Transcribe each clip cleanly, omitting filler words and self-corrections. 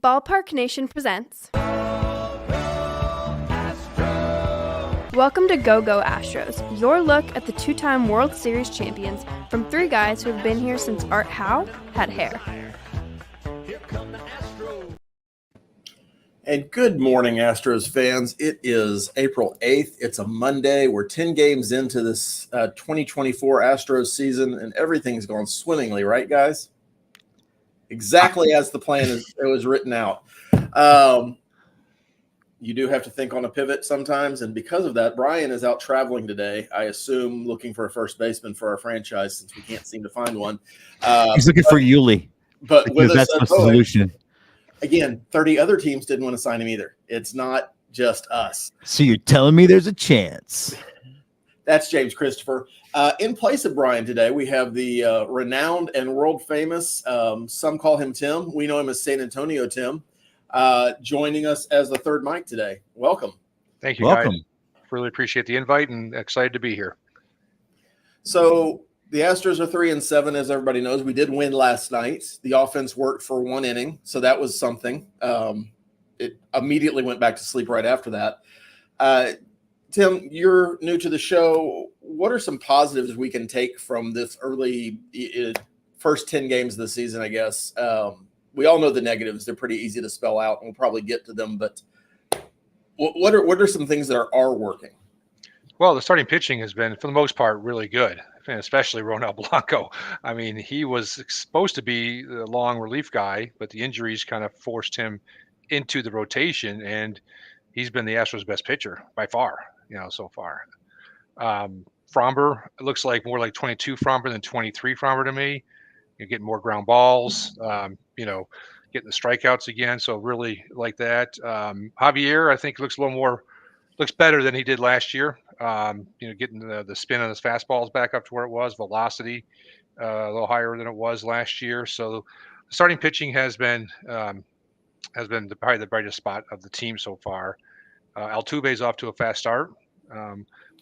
Ballpark Nation presents. Welcome to Go Astros, your look at the two-time World Series champions from three guys who have been here since Art Howe had hair. And good morning, Astros fans. It is April 8th. It's a Monday. We're 10 games into this 2024 Astros season, and everything's going swimmingly, right, guys? Exactly as the plan it was written out. You do have to think on a pivot sometimes, and because of that, Brian is out traveling today, I assume looking for a first baseman for our franchise since we can't seem to find one. He's looking for Yuli. But with us, that's the solution. Again, 30 other teams didn't want to sign him either. It's not just us. So you're telling me there's a chance? That's James Christopher. In place of Brian today, we have the renowned and world famous, some call him Tim. We know him as San Antonio Tim, joining us as the third mic today. Welcome. Thank you, guys. Really appreciate the invite and excited to be here. So the Astros are 3-7, as everybody knows. We did win last night. The offense worked for one inning, so that was something. It immediately went back to sleep right after that. Tim, you're new to the show. What are some positives we can take from this early first 10 games of the season, I guess? We all know the negatives. They're pretty easy to spell out, and we'll probably get to them. But what are some things that are working? Well, the starting pitching has been, for the most part, really good, and especially Ronel Blanco. I mean, he was supposed to be the long relief guy, but the injuries kind of forced him into the rotation, and he's been the Astros' best pitcher by far, so far. Fromber, it looks like more like 22 Fromber than 23 Fromber to me. You're getting more ground balls, getting the strikeouts again. So really like that. Javier, I think looks better than he did last year. Getting the spin on his fastballs back up to where it was, velocity a little higher than it was last year. So starting pitching has been probably the brightest spot of the team so far. Altuve's off to a fast start.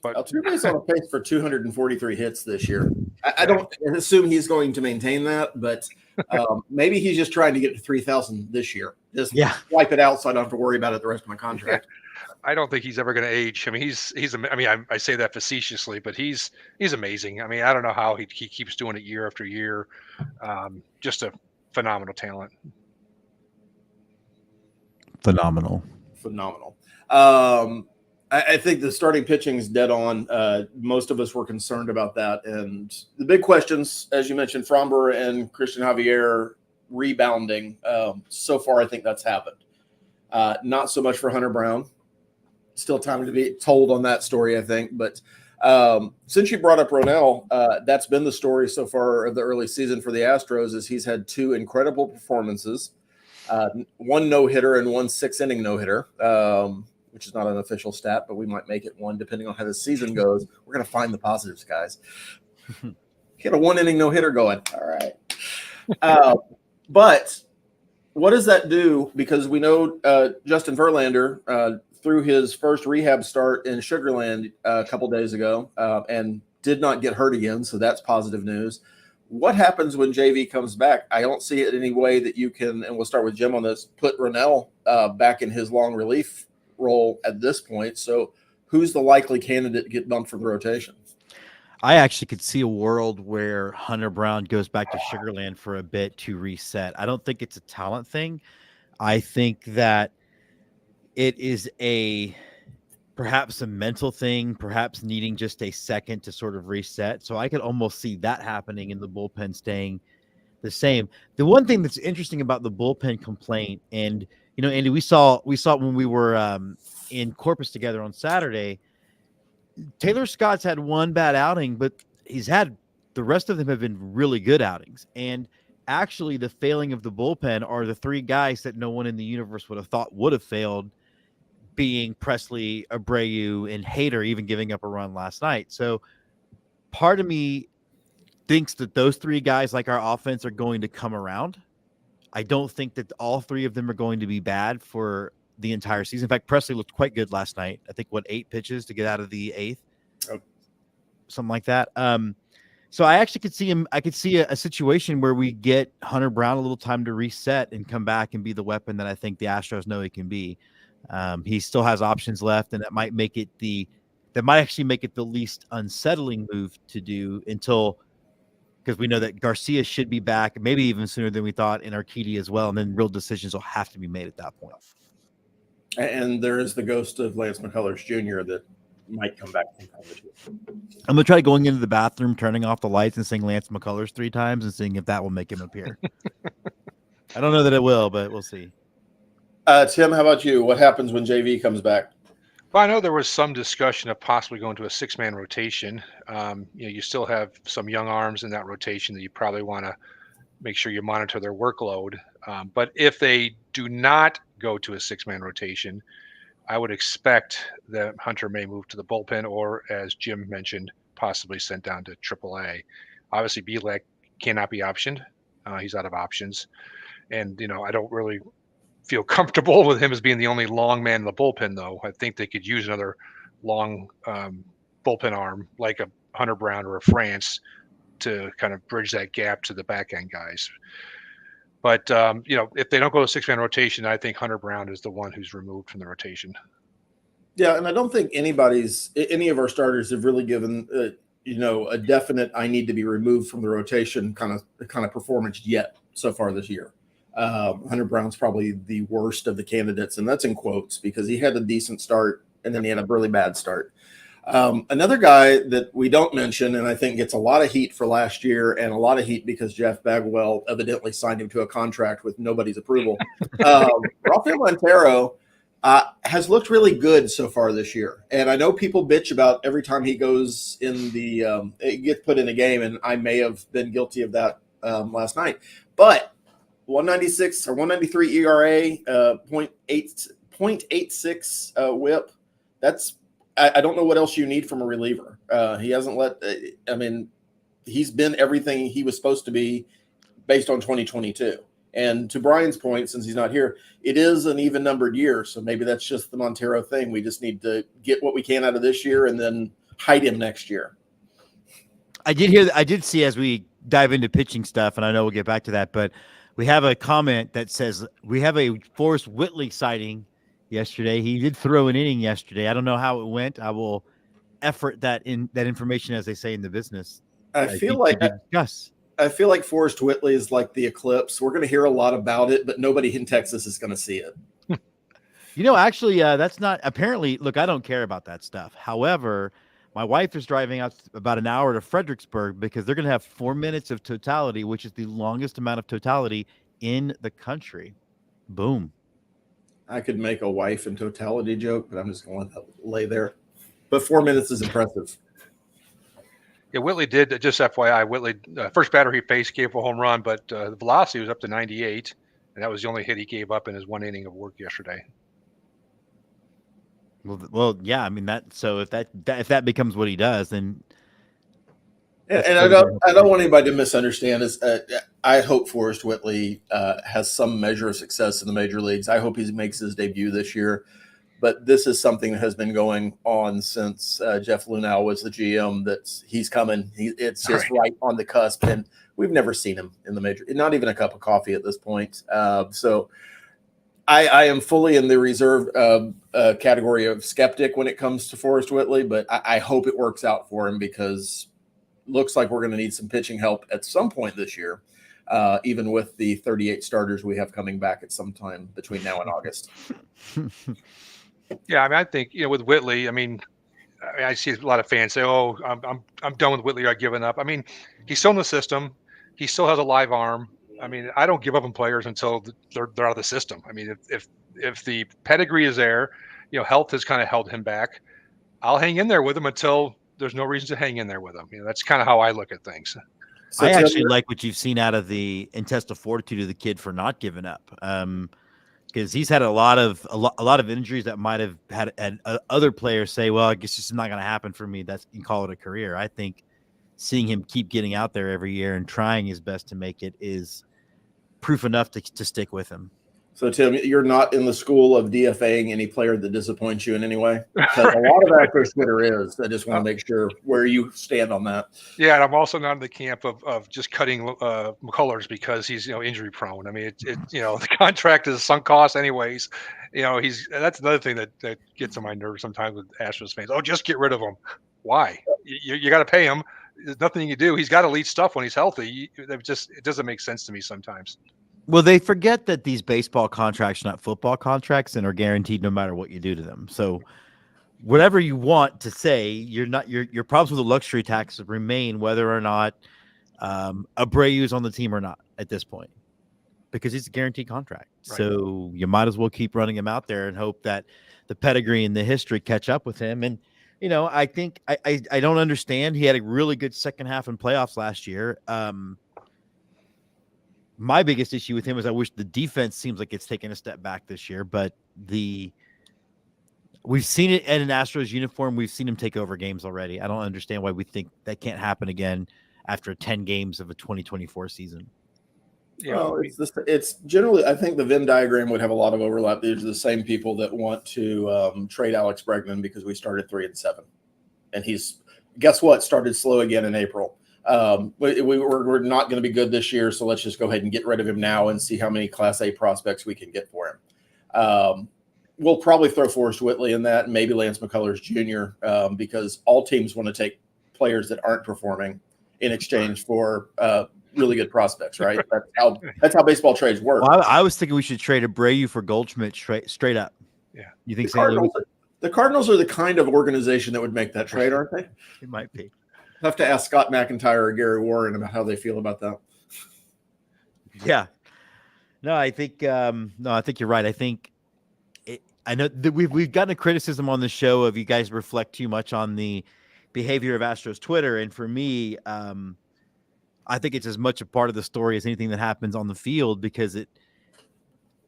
But Altuve's on a pace for 243 hits this year. I don't assume he's going to maintain that, but maybe he's just trying to get to 3,000 this year. Just wipe it out so I don't have to worry about it the rest of my contract. I don't think he's ever going to age. I mean, I say that facetiously, but he's amazing. I mean, I don't know how he keeps doing it year after year. Just a phenomenal talent. Phenomenal. I think the starting pitching is dead on. Most of us were concerned about that. And the big questions, as you mentioned, Fromber and Christian Javier rebounding. So far, I think that's happened. Not so much for Hunter Brown. Still time to be told on that story, I think. But since you brought up Ronel, that's been the story so far of the early season for the Astros is he's had two incredible performances, one no-hitter and one six-inning no-hitter. Which is not an official stat, but we might make it one depending on how the season goes. We're going to find the positives, guys. Get a one-inning no-hitter going. All right. But what does that do? Because we know Justin Verlander threw his first rehab start in Sugarland a couple days ago and did not get hurt again, so that's positive news. What happens when JV comes back? I don't see it any way that you can, and we'll start with Jim on this, put Ronel back in his long relief role at this point. So who's the likely candidate to get bumped from the rotation? I actually could see a world where Hunter Brown goes back to Sugarland for a bit to reset. I don't think it's a talent thing. I think that it is perhaps a mental thing, perhaps needing just a second to sort of reset. So I could almost see that happening and the bullpen staying the same. The one thing that's interesting about the bullpen complaint, and Andy, we saw when we were in Corpus together on Saturday, Taylor Scott's had one bad outing, but the rest of them have been really good outings. And actually the failing of the bullpen are the three guys that no one in the universe would have thought would have failed, being Presley, Abreu, and Hader, even giving up a run last night. So part of me thinks that those three guys, like our offense, are going to come around. I don't think that all three of them are going to be bad for the entire season. In fact, Presley looked quite good last night. I think 8 pitches to get out of the 8th, something like that. So I actually could see him. I could see a situation where we get Hunter Brown a little time to reset and come back and be the weapon that I think the Astros know he can be. He still has options left, and that might actually make it the least unsettling move to do until, because we know that Garcia should be back, maybe even sooner than we thought, and Urquidy as well, and then real decisions will have to be made at that point. And there is the ghost of Lance McCullers Jr. that might come back sometime this year. I'm gonna try going into the bathroom, turning off the lights, and saying Lance McCullers 3 times, and seeing if that will make him appear. I don't know that it will, but we'll see. Tim, how about you? What happens when JV comes back? Well, I know there was some discussion of possibly going to a 6-man rotation. You still have some young arms in that rotation that you probably want to make sure you monitor their workload. But if they do not go to a 6-man rotation, I would expect that Hunter may move to the bullpen, or, as Jim mentioned, possibly sent down to AAA. Obviously, Bielek cannot be optioned. He's out of options. And, I don't really feel comfortable with him as being the only long man in the bullpen, though. I think they could use another long bullpen arm like a Hunter Brown or a France to kind of bridge that gap to the back end guys. But, if they don't go to 6-man rotation, I think Hunter Brown is the one who's removed from the rotation. Yeah, and I don't think any of our starters have really given, a definite I need to be removed from the rotation kind of performance yet so far this year. Hunter Brown's probably the worst of the candidates, and that's in quotes because he had a decent start and then he had a really bad start. Another guy that we don't mention, and I think gets a lot of heat for last year and a lot of heat because Jeff Bagwell evidently signed him to a contract with nobody's approval. Rafael Montero has looked really good so far this year. And I know people bitch about every time he goes in it gets put in a game, and I may have been guilty of that last night. But 196 or 193 ERA, 0.86 whip. I don't know what else you need from a reliever. He hasn't he's been everything he was supposed to be based on 2022. And to Brian's point, since he's not here, it is an even numbered year. So maybe that's just the Montero thing. We just need to get what we can out of this year and then hide him next year. I did see as we dive into pitching stuff, and I know we'll get back to that, but we have a comment that says we have a Forrest Whitley sighting yesterday. He did throw an inning yesterday. I don't know how it went. I will effort that information, as they say in the business. I feel like Forrest Whitley is like the eclipse. We're going to hear a lot about it, but nobody in Texas is going to see it. Actually, that's not apparently. Look, I don't care about that stuff. However, my wife is driving out about an hour to Fredericksburg because they're going to have 4 minutes of totality, which is the longest amount of totality in the country. Boom. I could make a wife and totality joke, but I'm just going to lay there. But 4 minutes is impressive. Yeah, Whitley did, just FYI, Whitley, first batter he faced gave a home run, but the velocity was up to 98, and that was the only hit he gave up in his 1 inning of work yesterday. Well, yeah. I mean so if that becomes what he does, then. And I don't want anybody to misunderstand this. I hope Forrest Whitley has some measure of success in the major leagues. I hope he makes his debut this year. But this is something that has been going on since Jeff Lunau was the GM. He's coming. It's just right on the cusp, and we've never seen him in the major. Not even a cup of coffee at this point. So I am fully in the reserve category of skeptic when it comes to Forrest Whitley. But I hope it works out for him because looks like we're going to need some pitching help at some point this year, even with the 38 starters we have coming back at some time between now and August. Yeah, I think with Whitley, I see a lot of fans say, "Oh, I'm done with Whitley. I've given up." He's still in the system. He still has a live arm. I don't give up on players until they're out of the system. If the pedigree is there, health has kind of held him back. I'll hang in there with him until there's no reason to hang in there with him. That's kind of how I look at things. So I actually like what you've seen out of the intestinal fortitude of the kid for not giving up. Because he's had a lot of injuries that might have had other players say, well, I guess it's not going to happen for me. You can call it a career. I think seeing him keep getting out there every year and trying his best to make it is proof enough to stick with him. So, Tim, you're not in the school of DFAing any player that disappoints you in any way? Because a lot of Astros Twitter is. I just want to make sure where you stand on that. Yeah, and I'm also not in the camp of just cutting McCullers because he's injury prone. I mean, the contract is sunk cost anyways. That's another thing that gets on my nerves sometimes with Astros fans. Oh, just get rid of him. Why? You got to pay him. There's nothing you can do. He's got elite stuff when he's healthy. It doesn't make sense to me sometimes. Well, they forget that these baseball contracts are not football contracts and are guaranteed no matter what you do to them. So whatever you want to say, your problems with the luxury tax remain whether or not Abreu's on the team or not at this point, because it's a guaranteed contract. Right. So you might as well keep running him out there and hope that the pedigree and the history catch up with him. And, I think I don't understand. He had a really good second half in playoffs last year. My biggest issue with him is I wish the defense seems like it's taken a step back this year, but we've seen it in an Astros uniform. We've seen him take over games already. I don't understand why we think that can't happen again after 10 games of a 2024 season. Yeah, well, it's generally, I think the Venn diagram would have a lot of overlap. These are the same people that want to trade Alex Bregman because we started 3-7, and guess what? Started slow again in April. We're not going to be good this year, so let's just go ahead and get rid of him now and see how many Class A prospects we can get for him. We'll probably throw Forrest Whitley in that, and maybe Lance McCullers Jr., because all teams want to take players that aren't performing in exchange for really good prospects, right? That's how baseball trades work. Well, I was thinking we should trade Abreu for Goldschmidt straight up. Yeah, you think the Cardinals are the kind of organization that would make that trade, aren't they? It might be. I'll have to ask Scott McIntyre or Gary Warren about how they feel about that. Yeah. No, I think you're right. I think I know that we've gotten a criticism on the show of you guys reflect too much on the behavior of Astros Twitter, and for me, I think it's as much a part of the story as anything that happens on the field, because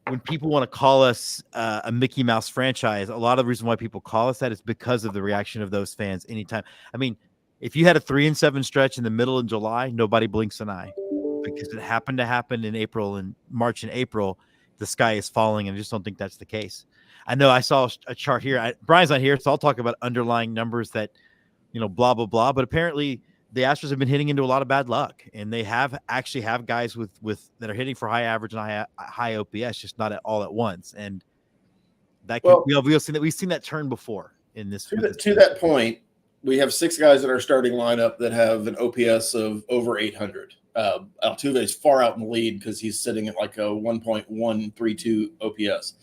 when people want to call us a Mickey Mouse franchise, a lot of the reason why people call us that is because of the reaction of those fans anytime. I mean, if you had a 3-7 stretch in the middle of July, nobody blinks an eye, because it happened to happen in March and April. The sky is falling, and I just don't think that's the case. I know I saw a chart here. Brian's not here, so I'll talk about underlying numbers that, blah, blah, blah. But apparently the Astros have been hitting into a lot of bad luck, and they have guys with that are hitting for high average and high OPS, just not all at once. And that we've seen that turn before in this. To that point, we have 6 guys in our starting lineup that have an OPS of over 800. Altuve is far out in the lead because he's sitting at like a 1.132 OPS.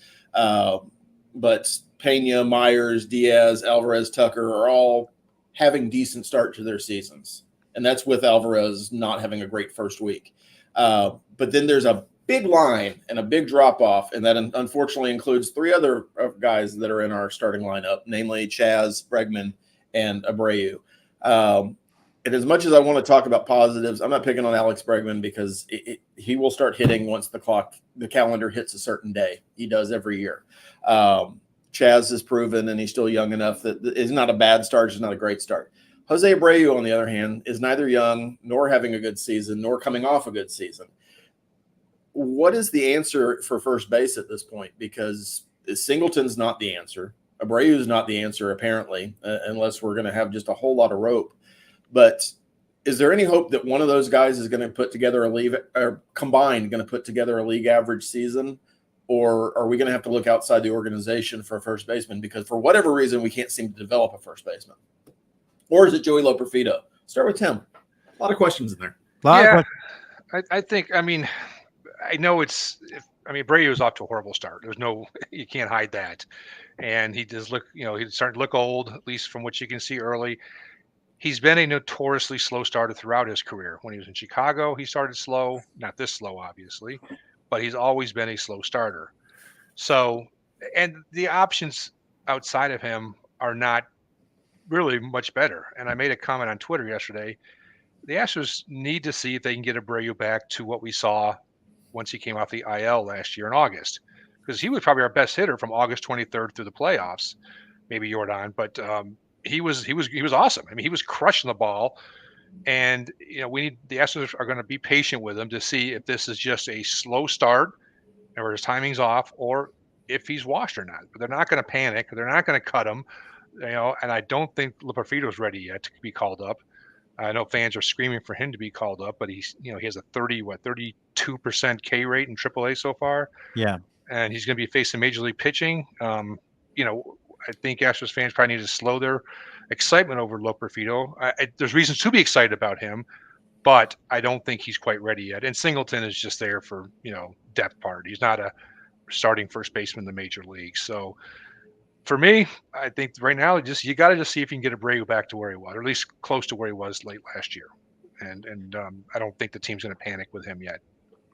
But Pena, Myers, Diaz, Alvarez, Tucker are all having decent start to their seasons. And that's with Alvarez not having a great first week. But then there's a big line and a big drop-off, and that unfortunately includes 3 other guys that are in our starting lineup, namely Chaz, Bregman, and Abreu. And as much as I want to talk about positives, I'm not picking on Alex Bregman because he will start hitting once the calendar hits a certain day. He does every year. Chaz has proven, and he's still young enough that it's not a bad start, it's not a great start. Jose Abreu, on the other hand, is neither young nor having a good season nor coming off a good season. What is the answer for first base at this point? Because Singleton's not the answer. Abreu is not the answer, apparently, unless we're going to have just a whole lot of rope. But is there any hope that one of those guys is going to put together going to put together a league average season? Or are we going to have to look outside the organization for a first baseman? Because for whatever reason, we can't seem to develop a first baseman. Or is it Joey Loperfido? Start with Tim. A lot of questions in there. Yeah, I think, I know Abreu is off to a horrible start. You can't hide that. And he does look, he's starting to look old, at least from what you can see early. He's been a notoriously slow starter throughout his career. When he was in Chicago, he started slow, not this slow, obviously, but he's always been a slow starter. So, and the options outside of him are not really much better. And I made a comment on Twitter yesterday. The Astros need to see if they can get Abreu back to what we saw once he came off the IL last year in August, because he was probably our best hitter from August 23rd through the playoffs, maybe Jordan, but he was awesome. I mean, he was crushing the ball, and the Astros are going to be patient with him to see if this is just a slow start or his timing's off, or if he's washed or not. But they're not going to panic. They're not going to cut him, and I don't think Loperfido's ready yet to be called up. I know fans are screaming for him to be called up, but he has a 32% K rate in AAA so far, Yeah. and he's going to be facing major league pitching. I think Astros fans probably need to slow their excitement over Loperfido. There's reasons to be excited about him, but I don't think he's quite ready yet. And Singleton is just there for depth part. He's not a starting first baseman in the major leagues. So for me, I think right now you got to just see if you can get Abreu back to where he was, or at least close to where he was late last year. And I don't think the team's going to panic with him yet.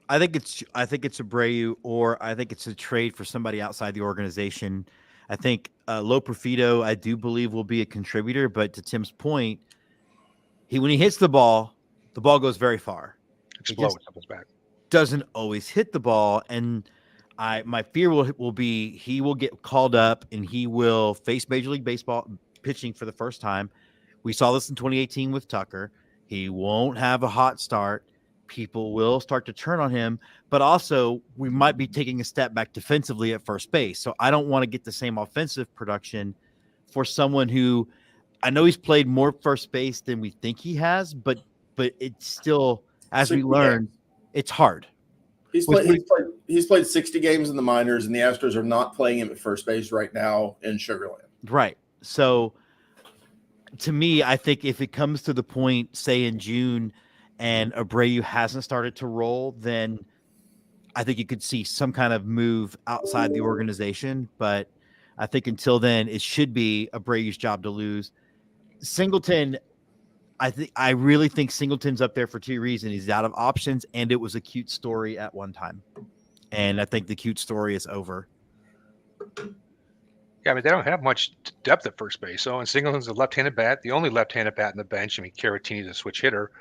I think it's Abreu, or I think it's a trade for somebody outside the organization. I think Loperfido, I do believe, will be a contributor, but to Tim's point, when he hits the ball goes very far. Explodes up his back. Doesn't always hit the ball, and my fear will be he will get called up and he will face Major League Baseball pitching for the first time. We saw this in 2018 with Tucker. He won't have a hot start. People will start to turn on him, but also we might be taking a step back defensively at first base. So I don't want to get the same offensive production for someone who, I know he's played more first base than we think he has, but it's still, as we learned, it's hard. He's played 60 games in the minors, and the Astros are not playing him at first base right now in Sugarland. Right. So to me, I think if it comes to the point, say in June, and Abreu hasn't started to roll, then I think you could see some kind of move outside the organization. But I think until then, it should be Abreu's job to lose. Singleton, I really think Singleton's up there for two reasons. He's out of options, and it was a cute story at one time. And I think the cute story is over. Yeah, I mean, they don't have much depth at first base. So, and Singleton's a left-handed bat, the only left-handed bat in the bench. I mean, Caratini's a switch hitter.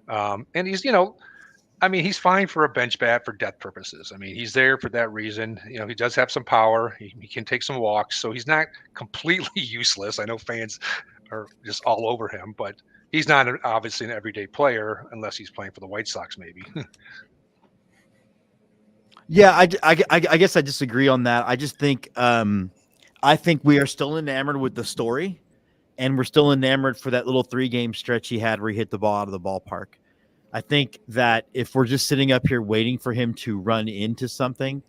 And he's, he's fine for a bench bat for depth purposes. I mean, he's there for that reason. He does have some power. He can take some walks. So he's not completely useless. I know fans are just all over him, but he's not obviously an everyday player unless he's playing for the White Sox, maybe. Yeah, I guess I disagree on that. I just think I think we are still enamored with the story, and we're still enamored for that little 3-game stretch he had where he hit the ball out of the ballpark. I think that if we're just sitting up here waiting for him to run into something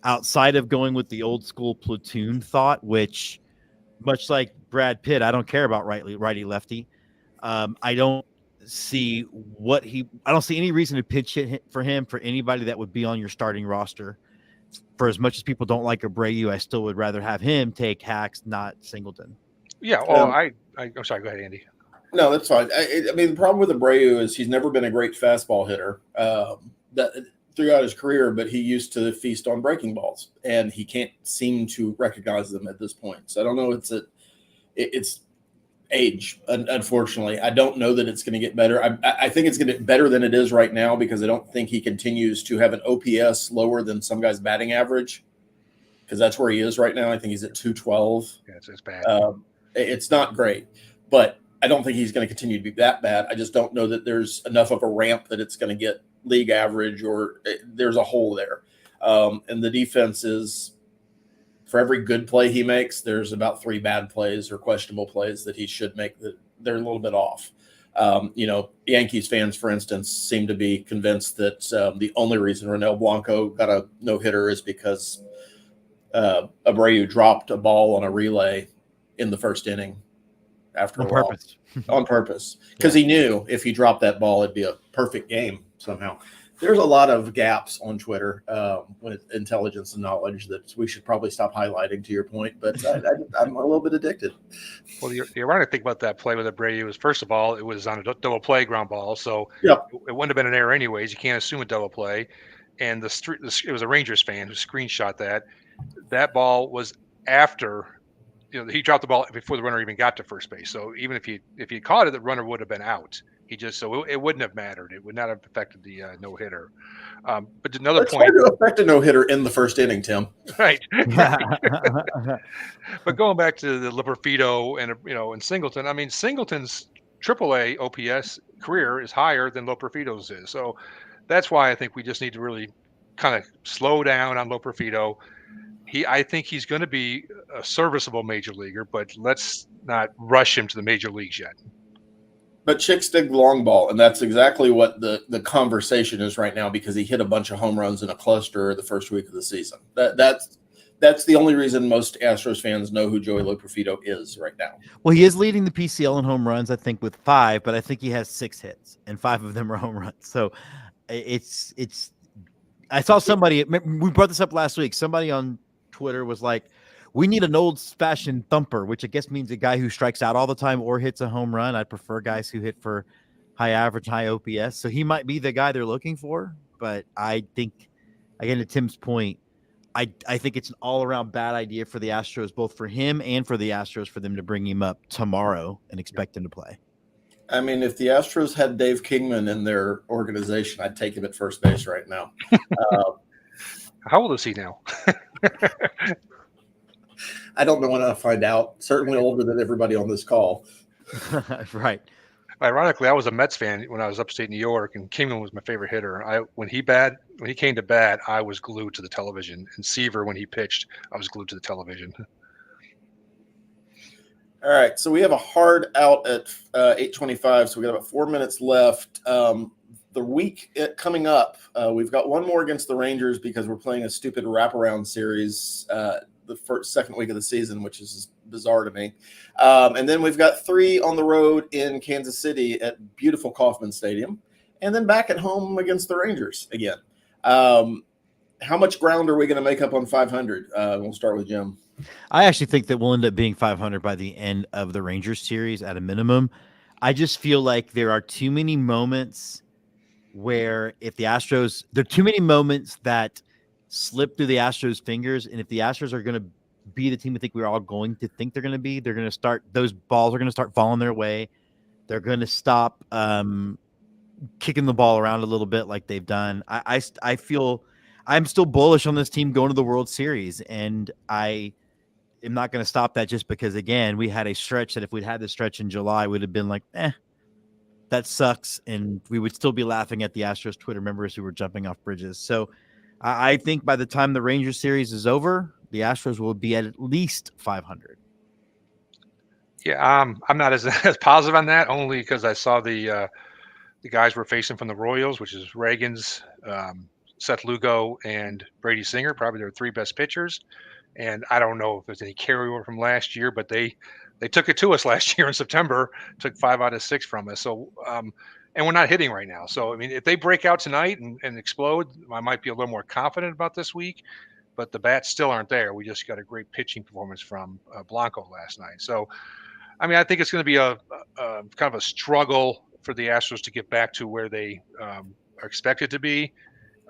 outside of going with the old school platoon thought, which much like Brad Pitt, I don't care about righty lefty. I don't see any reason to pitch hit for him for anybody that would be on your starting roster. For as much as people don't like Abreu, I still would rather have him take Hacks, not Singleton. Yeah. Well, I'm sorry. Go ahead, Andy. No, that's fine. I mean, the problem with Abreu is he's never been a great fastball hitter throughout his career, but he used to feast on breaking balls, and he can't seem to recognize them at this point. So I don't know. It's age, unfortunately. I don't know that it's going to get better. I think it's going to get better than it is right now because I don't think he continues to have an OPS lower than some guy's batting average, because that's where he is right now. I think he's at 212. Yeah, it's bad. It's not great, but I don't think he's going to continue to be that bad. I just don't know that there's enough of a ramp that it's going to get league average, or there's a hole there. And the defense is, for every good play he makes, there's about 3 bad plays or questionable plays that he should make that they're a little bit off. Yankees fans, for instance, seem to be convinced that the only reason Ronel Blanco got a no-hitter is because Abreu dropped a ball on a relay in the first inning after on a while. Purpose. On purpose, because he knew if he dropped that ball, it'd be a perfect game somehow. There's a lot of gaps on Twitter with intelligence and knowledge that we should probably stop highlighting, to your point, but I'm a little bit addicted. Well, the ironic thing about that play with Abreu is, first of all, it was on a double play ground ball, so Yeah. it wouldn't have been an error anyways. You can't assume a double play. And it was a Rangers fan who screenshot that. That ball was after he dropped the ball before the runner even got to first base. So even if he caught it, the runner would have been out. It wouldn't have mattered. It would not have affected the no hitter. But another It's point, hard to affect a no hitter in the first inning, Tim. right? But going back to the Loperfido and Singleton, I mean, Singleton's AAA OPS career is higher than Loperfido's is. So that's why I think we just need to really kind of slow down on Loperfido. I think he's going to be a serviceable major leaguer, but let's not rush him to the major leagues yet. But chicks dig the long ball, and that's exactly what the conversation is right now, because he hit a bunch of home runs in a cluster the first week of the season. That's the only reason most Astros fans know who Joey Loperfido is right now. Well, he is leading the PCL in home runs, I think, with 5, but I think he has 6 hits, and 5 of them are home runs. So it's. I saw somebody. We brought this up last week. Somebody on Twitter was like, "We need an old-fashioned thumper," which I guess means a guy who strikes out all the time or hits a home run. I prefer guys who hit for high average, high OPS. So he might be the guy they're looking for. But I think, again, to Tim's point, I think it's an all-around bad idea for the Astros, both for him and for the Astros, for them to bring him up tomorrow and expect him to play. I mean, if the Astros had Dave Kingman in their organization, I'd take him at first base right now. How old is he now? I don't know when I'll find out. Certainly older than everybody on this call. Right. Ironically, I was a Mets fan when I was upstate New York, and Kingman was my favorite hitter. When he came to bat, I was glued to the television. And Seaver, when he pitched, I was glued to the television. All right, so we have a hard out at 8:25, so we got about 4 minutes left. The week coming up, we've got one more against the Rangers because we're playing a stupid wraparound series the second week of the season, which is bizarre to me. And then we've got 3 on the road in Kansas City at beautiful Kauffman Stadium, and then back at home against the Rangers again. How much ground are we going to make up on 500? We'll start with Jim. I actually think that we'll end up being 500 by the end of the Rangers series at a minimum. I just feel like there are too many moments where if the Astros, there are too many moments that slip through the Astros' fingers. And if the Astros are going to be the team I think we're all going to think they're going to be, they're going to start, those balls are going to start falling their way. They're going to stop kicking the ball around a little bit like they've done. I feel I'm still bullish on this team going to the World Series, and I am not going to stop that just because, again, we had a stretch that if we'd had this stretch in July, we'd have been like, that sucks. And we would still be laughing at the Astros Twitter members who were jumping off bridges. So I think by the time the Rangers series is over, the Astros will be at least 500. Yeah, I'm not as positive on that, only because I saw the guys we're facing from the Royals, which is Reagans, Seth Lugo, and Brady Singer, probably their 3 best pitchers. And I don't know if there's any carryover from last year, but they took it to us last year in September, took 5 out of 6 from us. So, and we're not hitting right now. So, I mean, if they break out tonight and explode, I might be a little more confident about this week. But the bats still aren't there. We just got a great pitching performance from Blanco last night. So, I mean, I think it's going to be a kind of a struggle for the Astros to get back to where they are expected to be.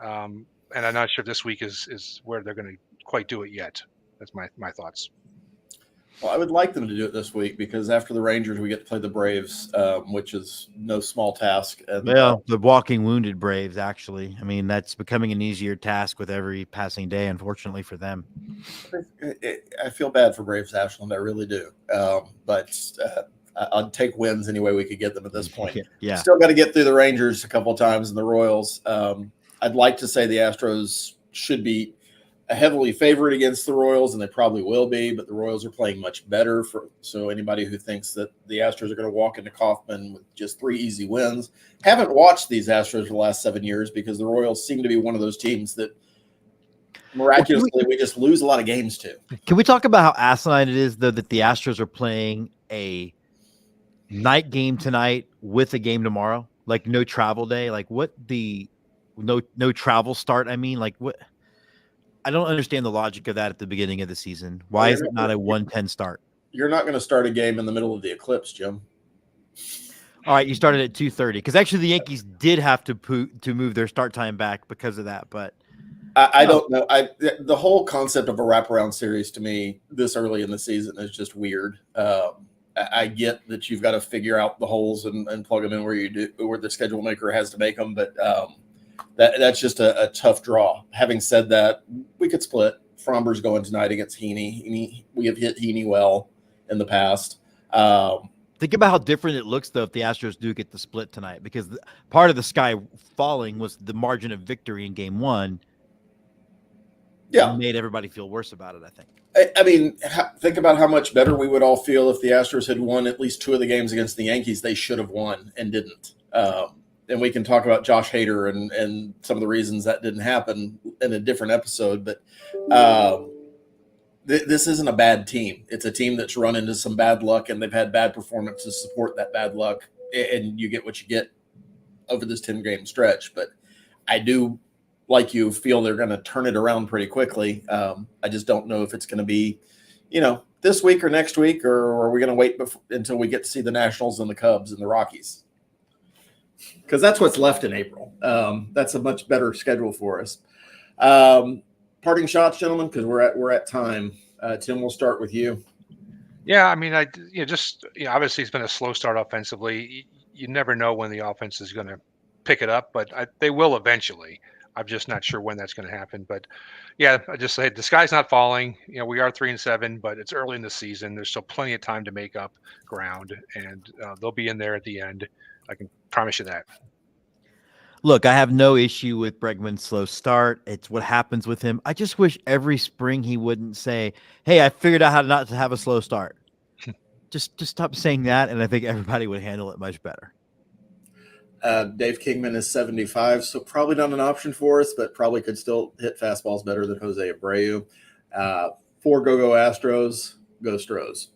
And I'm not sure this week is where they're going to quite do it yet. That's my thoughts. Well, I would like them to do it this week because after the Rangers, we get to play the Braves, which is no small task. And, the walking wounded Braves, actually. I mean, that's becoming an easier task with every passing day, unfortunately for them. I feel bad for Braves Ashland. I really do. But I'd take wins any way we could get them at this point. Yeah. Still got to get through the Rangers a couple of times and the Royals. I'd like to say the Astros should be a heavily favorite against the Royals, and they probably will be, but the Royals are playing much better. So anybody who thinks that the Astros are going to walk into Kauffman with just 3 easy wins, haven't watched these Astros for the last 7 years because the Royals seem to be one of those teams that miraculously we just lose a lot of games to. Can we talk about how asinine it is, though, that the Astros are playing a night game tonight with a game tomorrow? Like no travel day? Like what no travel start? I mean, like what? I don't understand the logic of that at the beginning of the season. Why is it not a 1:10 start? You're not going to start a game in the middle of the eclipse, Jim. All right, you started at 2:30 because actually the Yankees did have to move their start time back because of that. But I don't know. The whole concept of a wraparound series to me this early in the season is just weird. I get that you've got to figure out the holes and plug them in where the schedule maker has to make them, but that's just a tough draw. Having said that, we could split. Fromber's going tonight against Heaney. We have hit Heaney well in the past. Think about how different it looks, though, if the Astros do get the split tonight, because part of the sky falling was the margin of victory in Game 1. Yeah. made everybody feel worse about it, I think. I mean, think about how much better we would all feel if the Astros had won at least 2 of the games against the Yankees they should have won and didn't. And we can talk about Josh Hader and some of the reasons that didn't happen in a different episode. But this isn't a bad team. It's a team that's run into some bad luck, and they've had bad performances support that bad luck. And you get what you get over this 10-game stretch. But I do, like you, feel they're going to turn it around pretty quickly. I just don't know if it's going to be, this week or next week, or are we going to wait until we get to see the Nationals and the Cubs and the Rockies? Because that's what's left in April. That's a much better schedule for us. Parting shots, gentlemen, because we're at time. Tim, we'll start with you. Yeah, I mean, obviously it's been a slow start offensively. You never know when the offense is going to pick it up, but they will eventually. I'm just not sure when that's going to happen. But yeah, I just say the sky's not falling. We are 3-7, but it's early in the season. There's still plenty of time to make up ground, and they'll be in there at the end. I can promise you that. Look, I have no issue with Bregman's slow start. It's what happens with him. I just wish every spring he wouldn't say, "Hey, I figured out how not to have a slow start." Just stop saying that, and I think everybody would handle it much better. Dave Kingman is 75, so probably not an option for us, but probably could still hit fastballs better than Jose Abreu. For Go Astros, Go Stros.